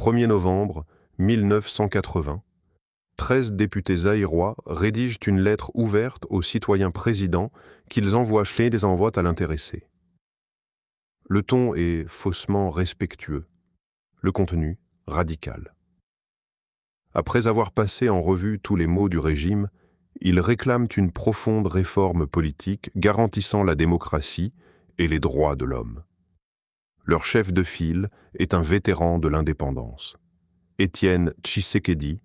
1er novembre 1980, 13 députés zaïrois rédigent une lettre ouverte au citoyen président qu'ils envoient à l'intéressé. Le ton est faussement respectueux, le contenu radical. Après avoir passé en revue tous les maux du régime, ils réclament une profonde réforme politique garantissant la démocratie et les droits de l'homme. Leur chef de file est un vétéran de l'indépendance, Étienne Tshisekedi,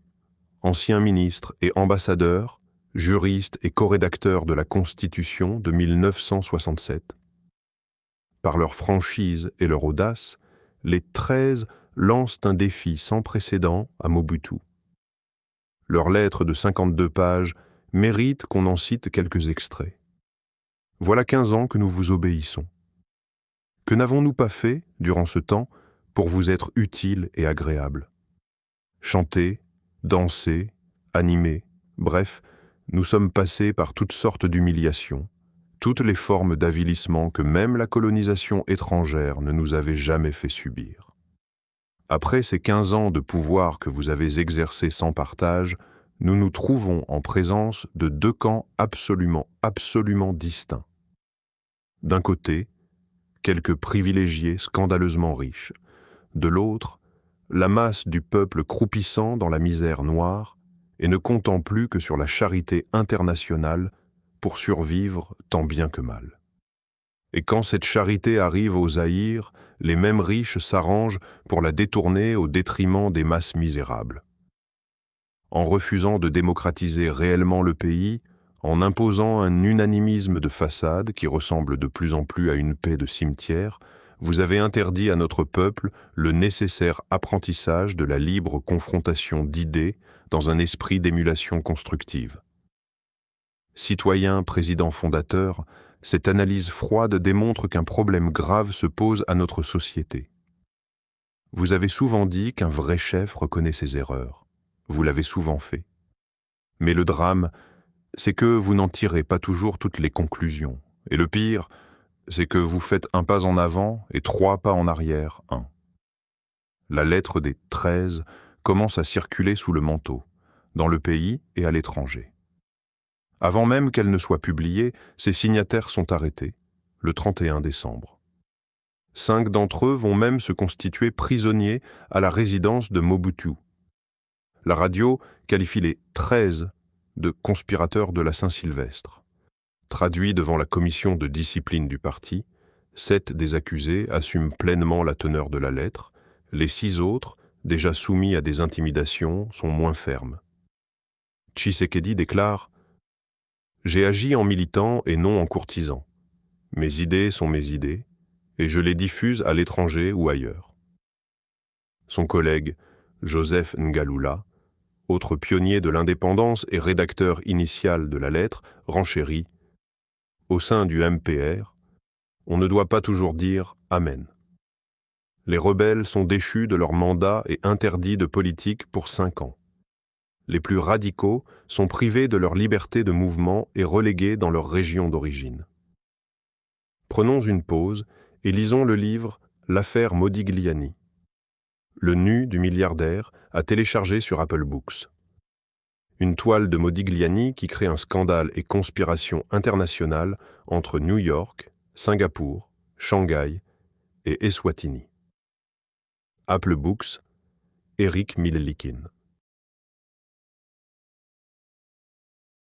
ancien ministre et ambassadeur, juriste et corédacteur de la Constitution de 1967. Par leur franchise et leur audace, les 13 lancent un défi sans précédent à Mobutu. Leur lettre de 52 pages mérite qu'on en cite quelques extraits. Voilà 15 ans que nous vous obéissons. Que n'avons-nous pas fait, durant ce temps, pour vous être utiles et agréables? Chanter, danser, animer, bref, nous sommes passés par toutes sortes d'humiliations, toutes les formes d'avilissement que même la colonisation étrangère ne nous avait jamais fait subir. Après ces 15 ans de pouvoir que vous avez exercés sans partage, nous nous trouvons en présence de deux camps absolument distincts. D'un côté, quelques privilégiés scandaleusement riches. De l'autre, la masse du peuple croupissant dans la misère noire et ne comptant plus que sur la charité internationale pour survivre tant bien que mal. Et quand cette charité arrive au Zaïre, les mêmes riches s'arrangent pour la détourner au détriment des masses misérables. En refusant de démocratiser réellement le pays, en imposant un unanimisme de façade qui ressemble de plus en plus à une paix de cimetière, vous avez interdit à notre peuple le nécessaire apprentissage de la libre confrontation d'idées dans un esprit d'émulation constructive. Citoyen, président fondateur, cette analyse froide démontre qu'un problème grave se pose à notre société. Vous avez souvent dit qu'un vrai chef reconnaît ses erreurs. Vous l'avez souvent fait. Mais le drame, c'est que vous n'en tirez pas toujours toutes les conclusions. Et le pire, c'est que vous faites un pas en avant et 3 pas en arrière, 1. La lettre des 13 commence à circuler sous le manteau, dans le pays et à l'étranger. Avant même qu'elle ne soit publiée, ses signataires sont arrêtés, le 31 décembre. 5 d'entre eux vont même se constituer prisonniers à la résidence de Mobutu. La radio qualifie les 13 de conspirateurs de la Saint-Sylvestre. Traduits devant la commission de discipline du parti, 7 des accusés assument pleinement la teneur de la lettre, les 6 autres, déjà soumis à des intimidations, sont moins fermes. Tshisekedi déclare « J'ai agi en militant et non en courtisan. Mes idées sont mes idées, et je les diffuse à l'étranger ou ailleurs. » Son collègue, Joseph Ngalula, autre pionnier de l'indépendance et rédacteur initial de la lettre, renchérit « Au sein du MPR, on ne doit pas toujours dire « Amen ». Les rebelles sont déchus de leur mandat et interdits de politique pour 5 ans. Les plus radicaux sont privés de leur liberté de mouvement et relégués dans leur région d'origine. Prenons une pause et lisons le livre « L'affaire Modigliani ». Le nu du milliardaire à télécharger sur Apple Books. Une toile de Modigliani qui crée un scandale et conspiration internationale entre New York, Singapour, Shanghai et Eswatini. Apple Books, Eric Millelikin.